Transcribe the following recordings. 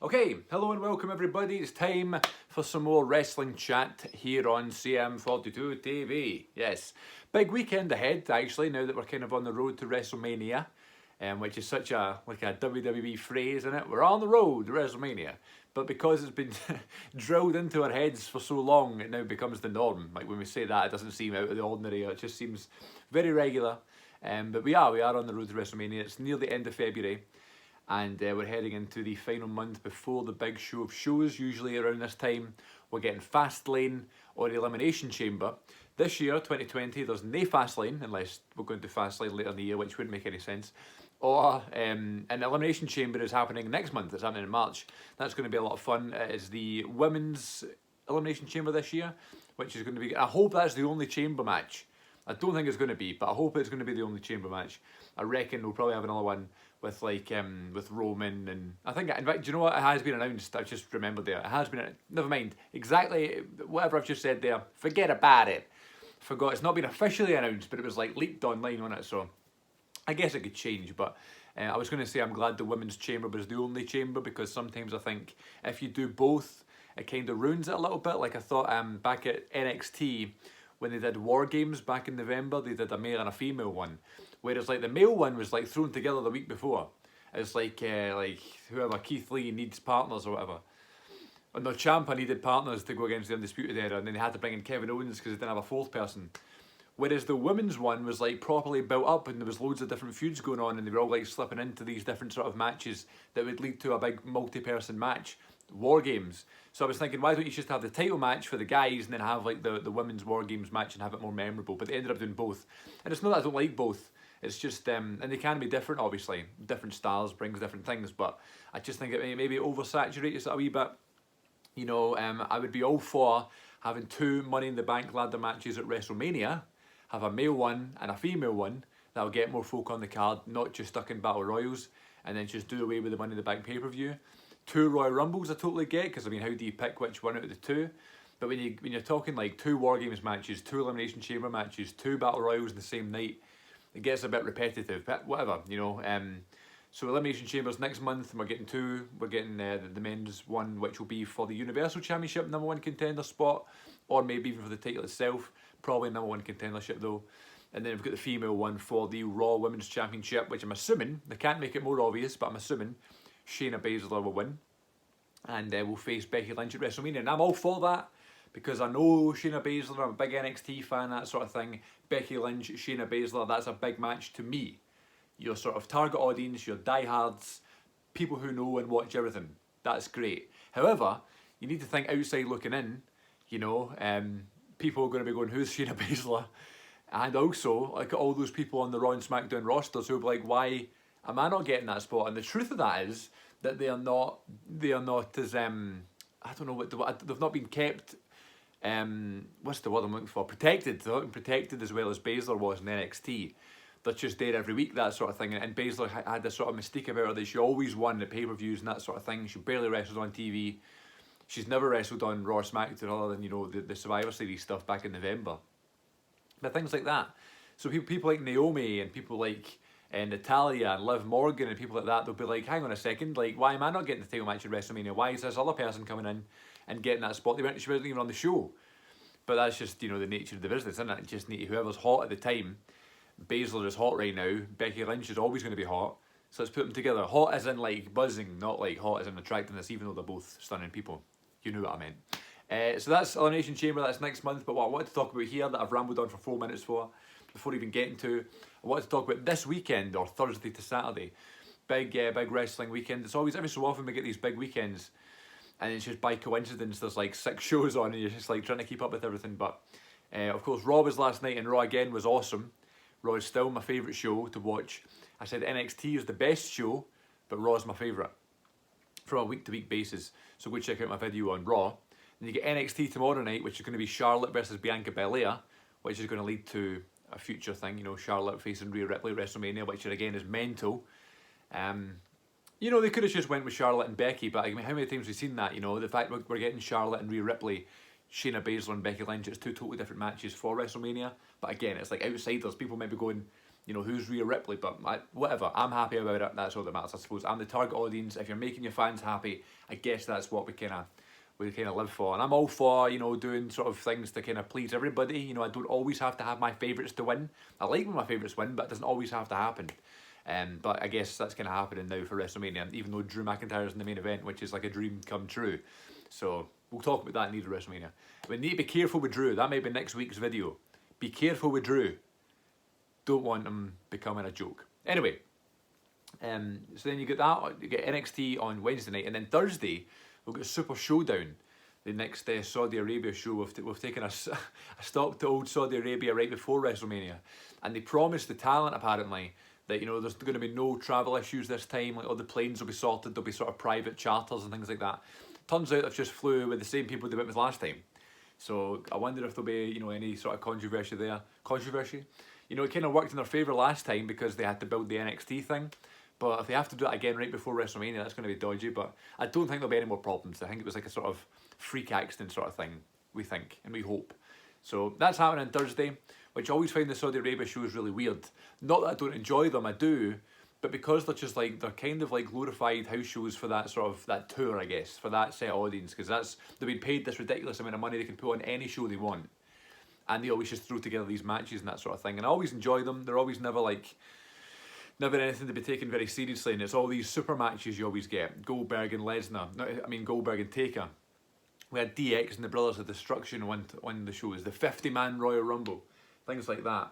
Okay, hello and welcome everybody. It's time for some more wrestling chat here on CM42 TV. Yes, big weekend ahead actually, now that we're kind of on the road to WrestleMania, which is such a WWE phrase, isn't it? We're on the road to WrestleMania. But because it's been drilled into our heads for so long, it now becomes the norm. Like when we say that, it doesn't seem out of the ordinary, it just seems very regular. But we are on the road to WrestleMania. It's near the end of February. And we're heading into the final month before the big show of shows. Usually around this time, we're getting Fastlane or Elimination Chamber. This year, 2020, there's no Fastlane, unless we're going to Fastlane later in the year, which wouldn't make any sense. Or an Elimination Chamber is happening next month. It's happening in March. That's going to be a lot of fun. It is the women's Elimination Chamber this year, which is going to be. I hope that's the only chamber match. I don't think it's going to be, but I hope it's going to be the only chamber match. I reckon we'll probably have another one with with Roman, and I think, in fact, do you know what? It has been announced. I've just remembered there. It has been. Never mind. Exactly whatever I've just said there. Forget about it. Forgot. It's not been officially announced, but it was like leaked online on it. So I guess it could change. But I was going to say I'm glad the women's chamber was the only chamber, because sometimes I think if you do both, it kind of ruins it a little bit. Like I thought back at NXT, when they did War Games back in November, they did a male and a female one. Whereas like the male one was like thrown together the week before. It's like whoever, Keith Lee needs partners or whatever. And the Ciampa needed partners to go against the Undisputed Era, and then they had to bring in Kevin Owens because they didn't have a fourth person. Whereas the women's one was like properly built up, and there was loads of different feuds going on, and they were all like slipping into these different sort of matches that would lead to a big multi-person match. War Games. So I was thinking, why don't you just have the title match for the guys and then have like the women's War Games match and have it more memorable? But they ended up doing both. And it's not that I don't like both. It's just, and they can be different, obviously. Different styles brings different things, but I just think it maybe oversaturates it a wee bit. You know, I would be all for having two Money in the Bank ladder matches at WrestleMania, have a male one and a female one, that'll get more folk on the card, not just stuck in Battle Royals, and then just do away with the Money in the Bank pay-per-view. Two Royal Rumbles I totally get, because I mean, how do you pick which one out of the two? But when you're talking like two War Games matches, two Elimination Chamber matches, two Battle Royals in the same night, it gets a bit repetitive. But whatever, you know. So Elimination Chambers next month, and we're getting two. We're getting the men's one, which will be for the Universal Championship #1 contender spot, or maybe even for the title itself. Probably #1 contendership though. And then we've got the female one for the Raw Women's Championship, which I'm assuming, they can't make it more obvious, but I'm assuming Shayna Baszler will win, and will face Becky Lynch at WrestleMania, and I'm all for that, because I know Shayna Baszler, I'm a big NXT fan, that sort of thing. Becky Lynch, Shayna Baszler, that's a big match to me. Your sort of target audience, your diehards, people who know and watch everything. That's great. However, you need to think outside looking in, you know. People are going to be going, who's Shayna Baszler? And also, like all those people on the Raw and SmackDown rosters who will be like, why am I not getting that spot? And the truth of that is that they are not as I don't know what they've not been kept. What's the word I'm looking for? Protected. They're not been protected as well as Baszler was in NXT. They're just there every week, that sort of thing. And Baszler had this sort of mystique about her that she always won the pay-per-views and that sort of thing. She barely wrestled on TV. She's never wrestled on Raw or SmackDown other than, you know, the Survivor Series stuff back in November. But things like that. So people like Naomi and people like Natalia and Liv Morgan and people like that, they'll be like, hang on a second, like, why am I not getting the title match at WrestleMania? Why is this other person coming in and getting that spot? She wasn't even on the show. But that's just, you know, the nature of the business, isn't it? You just need whoever's hot at the time. Baszler is hot right now. Becky Lynch is always going to be hot. So let's put them together. Hot as in like buzzing, not like hot as in attractiveness, even though they're both stunning people. You know what I meant. So that's Elimination Chamber, that's next month. But what I wanted to talk about here, that I've rambled on for 4 minutes before even getting to, I wanted to talk about this weekend, or Thursday to Saturday. Big wrestling weekend. It's always, every so often we get these big weekends, and it's just by coincidence there's like 6 shows on, and you're just like trying to keep up with everything. But of course, Raw was last night, and Raw again was awesome. Raw is still my favourite show to watch. I said NXT is the best show, but Raw is my favourite from a week-to-week basis. So go check out my video on Raw. Then you get NXT tomorrow night, which is going to be Charlotte versus Bianca Belair, which is going to lead to a future thing, you know, Charlotte facing Rhea Ripley at WrestleMania, which again is mental. You know, they could have just went with Charlotte and Becky, but I mean, how many times have we seen that, you know, the fact we're getting Charlotte and Rhea Ripley, Shayna Baszler and Becky Lynch, it's 2 totally different matches for WrestleMania. But again, it's like outsiders, people might be going, you know, who's Rhea Ripley, but whatever, I'm happy about it, that's all that matters, I suppose. I'm the target audience. If you're making your fans happy, I guess that's what we kind of live for. And I'm all for, you know, doing sort of things to kind of please everybody. You know, I don't always have to have my favourites to win. I like when my favourites win, but it doesn't always have to happen. But I guess that's kind of happening now for WrestleMania, even though Drew McIntyre's in the main event, which is like a dream come true. So we'll talk about that in either WrestleMania. We need to be careful with Drew. That may be next week's video. Be careful with Drew. Don't want him becoming a joke. Anyway, so then you get that. You get NXT on Wednesday night, and then Thursday we'll get Super Showdown, the next Saudi Arabia show. We've taken a stop to old Saudi Arabia right before WrestleMania, and they promised the talent apparently that, you know, there's going to be no travel issues this time. Like, all the planes will be sorted. There'll be sort of private charters and things like that. Turns out they've just flew with the same people they went with last time. So I wonder if there'll be, you know, any sort of controversy there. You know, it kind of worked in their favour last time because they had to build the NXT thing. But if they have to do it again right before WrestleMania, that's going to be dodgy. But I don't think there'll be any more problems. I think it was like a sort of freak accident sort of thing, we think, and we hope. So that's happening on Thursday, which I always find the Saudi Arabia shows really weird. Not that I don't enjoy them, I do. But because they're just like, they're kind of like glorified house shows for that sort of, that tour, I guess, for that set audience. Because they've been paid this ridiculous amount of money, they can put on any show they want. And they always just throw together these matches and that sort of thing. And I always enjoy them. They're always never anything to be taken very seriously. And it's all these super matches you always get. Goldberg and Lesnar. Goldberg and Taker. We had DX and the Brothers of Destruction won the shows. The 50-man Royal Rumble. Things like that.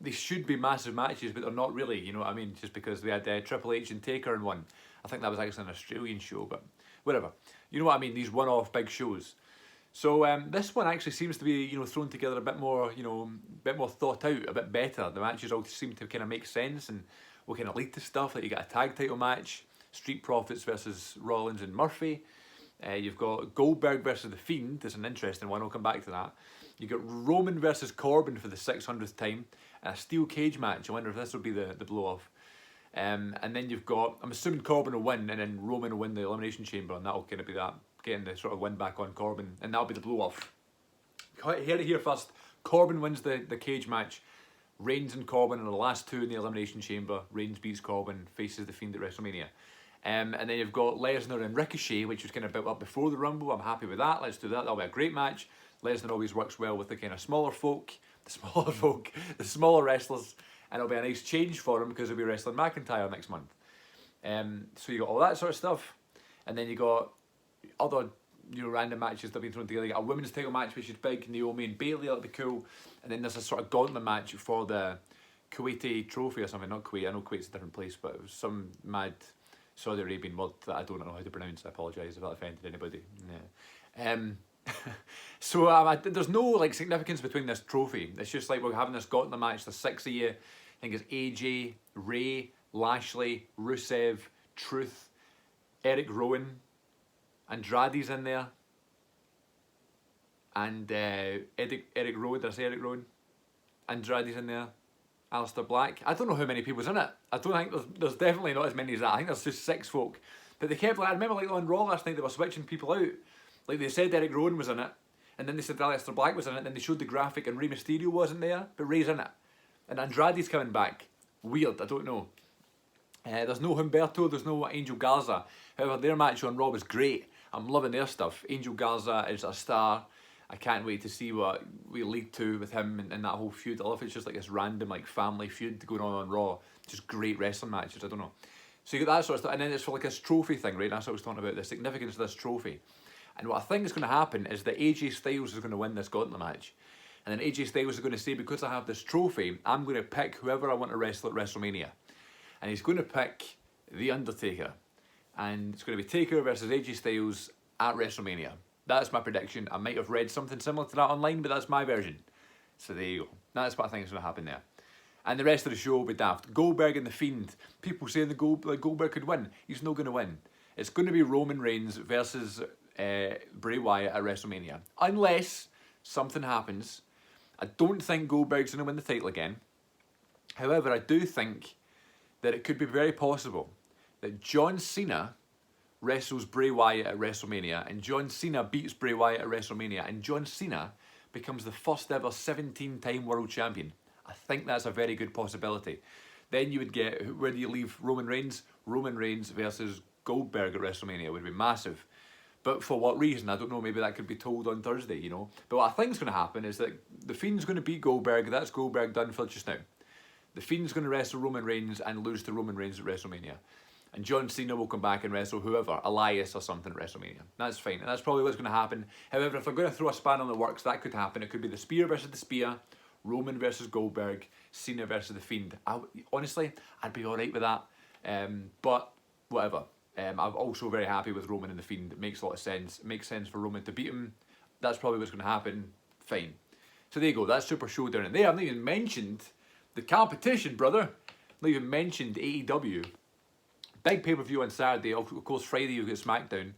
They should be massive matches, but they're not really, you know what I mean? Just because we had Triple H and Taker in one. I think that was actually an Australian show, but whatever. You know what I mean? These one-off big shows. So this one actually seems to be, you know, thrown together a bit more, you know, a bit more thought out, a bit better. The matches all seem to kind of make sense and will kind of lead to stuff. Like you got a tag title match, Street Profits versus Rollins and Murphy. You've got Goldberg versus The Fiend. That's an interesting one. I'll come back to that. You've got Roman versus Corbin for the 600th time. And a steel cage match. I wonder if this will be the blow-off. And then you've got, I'm assuming Corbin will win, and then Roman will win the Elimination Chamber, and that'll kind of be that, getting the sort of win back on Corbin, and that'll be the blow-off. Hear it here first. Corbin wins the cage match. Reigns and Corbin are the last two in the Elimination Chamber. Reigns beats Corbin, faces The Fiend at WrestleMania. And then you've got Lesnar and Ricochet, which was kind of built up before the Rumble. I'm happy with that. Let's do that. That'll be a great match. Lesnar always works well with the kind of smaller folk, the smaller wrestlers, and it'll be a nice change for him because he'll be wrestling McIntyre next month. So you got all that sort of stuff, and then you got other, you know, random matches that have been thrown together. You got a women's title match, which is big, Naomi and Bayley, that'll be cool. And then there's a sort of gauntlet match for the Kuwaiti trophy or something. Not Kuwait, I know Kuwait's a different place, but it was some mad Saudi Arabian word that I don't know how to pronounce. I apologise if that offended anybody. Yeah. So there's no like significance between this trophy. It's just like we're having this gauntlet match. There's 6 of you. I think it's AJ, Ray, Lashley, Rusev, Truth, Eric Rowan, Andrade's in there, and Eric Rowan. Did I say Eric Rowan? Andrade's in there. Aleister Black. I don't know how many people's in it. I don't think there's definitely not as many as that. I think there's just 6 folk. But they kept I remember like on Raw last night they were switching people out. Like they said Eric Rowan was in it, and then they said Aleister Black was in it, and then they showed the graphic and Rey Mysterio wasn't there, but Rey's in it. And Andrade's coming back. Weird, I don't know. There's no Humberto, there's no Angel Garza. However, their match on Raw was great. I'm loving their stuff. Angel Garza is a star. I can't wait to see what we lead to with him and that whole feud. I love it's just like this random like family feud going on Raw. Just great wrestling matches, I don't know. So you got that sort of stuff, and then it's for like this trophy thing, right? That's what I was talking about, the significance of this trophy. And what I think is going to happen is that AJ Styles is going to win this gauntlet match. And then AJ Styles is going to say, because I have this trophy, I'm going to pick whoever I want to wrestle at WrestleMania. And he's going to pick The Undertaker. And it's going to be Taker versus AJ Styles at WrestleMania. That's my prediction. I might have read something similar to that online, but that's my version. So there you go. That's what I think is going to happen there. And the rest of the show will be daft. Goldberg and The Fiend. People saying that Goldberg could win. He's not going to win. It's going to be Roman Reigns versus Bray Wyatt at WrestleMania. Unless something happens. I don't think Goldberg's going to win the title again. However, I do think that it could be very possible that John Cena wrestles Bray Wyatt at WrestleMania, and John Cena beats Bray Wyatt at WrestleMania, and John Cena becomes the first ever 17-time world champion. I think that's a very good possibility. Then you would get, where do you leave Roman Reigns? Roman Reigns versus Goldberg at WrestleMania would be massive. But for what reason? I don't know, maybe that could be told on Thursday, you know. But what I think is going to happen is that The Fiend's going to beat Goldberg. That's Goldberg done for just now. The Fiend's going to wrestle Roman Reigns and lose to Roman Reigns at WrestleMania. And John Cena will come back and wrestle whoever, Elias or something at WrestleMania. That's fine, and that's probably what's going to happen. However, if I'm going to throw a span on the works, that could happen. It could be the Spear versus the Spear, Roman versus Goldberg, Cena versus The Fiend. Honestly, I'd be alright with that. But whatever. I'm also very happy with Roman and The Fiend. It makes a lot of sense. It makes sense for Roman to beat him. That's probably what's going to happen. Fine. So there you go. That's Super Showdown. And they haven't even mentioned the competition, brother. I've not even mentioned AEW. Big pay-per-view on Saturday. Of course, Friday you've got SmackDown.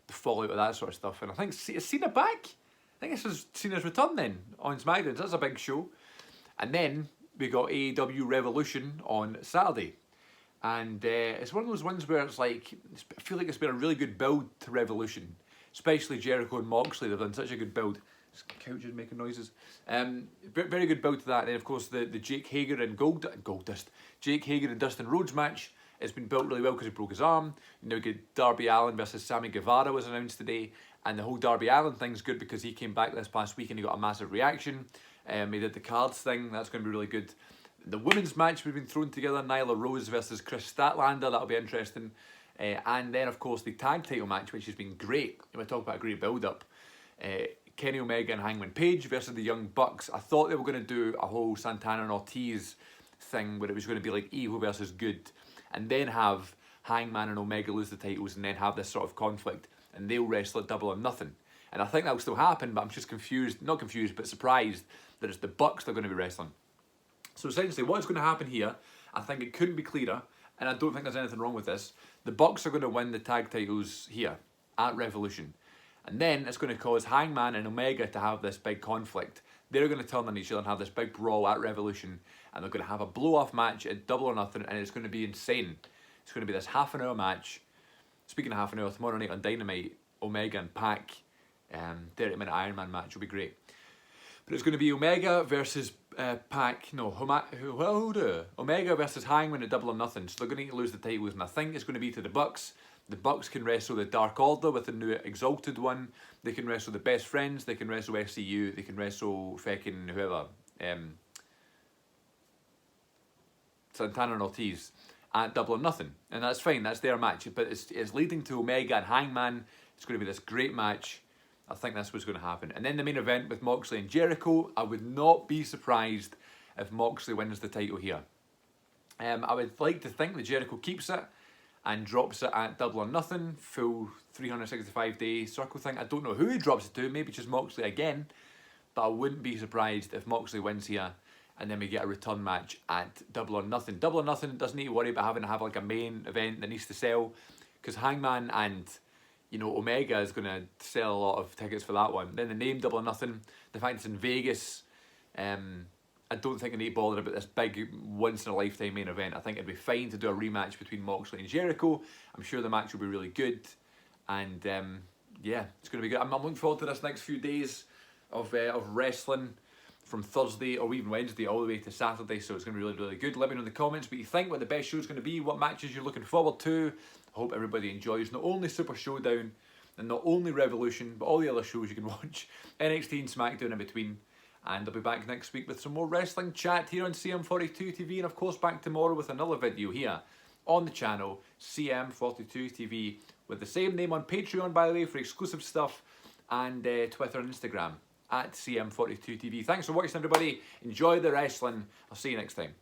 The fallout of that sort of stuff. And I think, is Cena back? I think this is Cena's return then on SmackDown. So that's a big show. And then we got AEW Revolution on Saturday. And it's one of those ones where it's like, I feel like it's been a really good build to Revolution. Especially Jericho and Moxley. They've done such a good build. This couch is making noises. Very good build to that. And then of course the Jake Hager and Jake Hager and Dustin Rhodes match. It's been built really well because he broke his arm. You know, we get Darby Allin versus Sammy Guevara was announced today. And the whole Darby Allin thing's good because he came back this past week and he got a massive reaction. He did the cards thing. That's going to be really good. The women's match we've been thrown together. Nyla Rose versus Chris Statlander. That'll be interesting. And then, of course, the tag title match, which has been great. We talk about a great build-up. Kenny Omega and Hangman Page versus the Young Bucks. I thought they were going to do a whole Santana and Ortiz thing where it was going to be like evil versus good. And then have Hangman and Omega lose the titles and then have this sort of conflict. And they'll wrestle at Double or Nothing. And I think that'll still happen, but I'm just confused, not confused, but surprised that it's the Bucks they're going to be wrestling. So essentially what's going to happen here, I think it couldn't be clearer, and I don't think there's anything wrong with this. The Bucks are going to win the tag titles here at Revolution. And then it's going to cause Hangman and Omega to have this big conflict. They're going to turn on each other and have this big brawl at Revolution. And they're going to have a blow-off match at Double or Nothing, and it's going to be insane. It's going to be this half-an-hour match. Speaking of half an hour, tomorrow night on Dynamite, Omega and Pac, 30-minute Iron Man match will be great. But it's going to be Omega versus Omega versus Hangman at Double or Nothing. So they're going to need to lose the titles, and I think it's going to be to the Bucks. The Bucks can wrestle the Dark Order with the new Exalted One. They can wrestle the Best Friends. They can wrestle SCU. They can wrestle fucking whoever. Santana and Ortiz at Double or Nothing. And that's fine. That's their match. But it's leading to Omega and Hangman. It's going to be this great match. I think that's what's going to happen. And then the main event with Moxley and Jericho. I would not be surprised if Moxley wins the title here. I would like to think that Jericho keeps it and drops it at Double or Nothing, full 365-day circle thing. I don't know who he drops it to, maybe just Moxley again, but I wouldn't be surprised if Moxley wins here and then we get a return match at Double or Nothing. Double or Nothing doesn't need to worry about having to have like a main event that needs to sell, because Hangman and Omega is going to sell a lot of tickets for that one. Then the name Double or Nothing, the fact it's in Vegas, I don't think I need to bother about this big once-in-a-lifetime main event. I think it'd be fine to do a rematch between Moxley and Jericho. I'm sure the match will be really good. And yeah, it's going to be good. I'm looking forward to this next few days of wrestling from Thursday or even Wednesday all the way to Saturday. So it's going to be really, really good. Let me know in the comments what you think, what the best show is going to be, what matches you're looking forward to. I hope everybody enjoys not only Super Showdown and not only Revolution, but all the other shows you can watch. NXT and SmackDown in between. And I'll be back next week with some more wrestling chat here on CM42 TV. And of course back tomorrow with another video here on the channel, CM42 TV. With the same name on Patreon, by the way, for exclusive stuff. And Twitter and Instagram at CM42 TV. Thanks for watching, everybody. Enjoy the wrestling. I'll see you next time.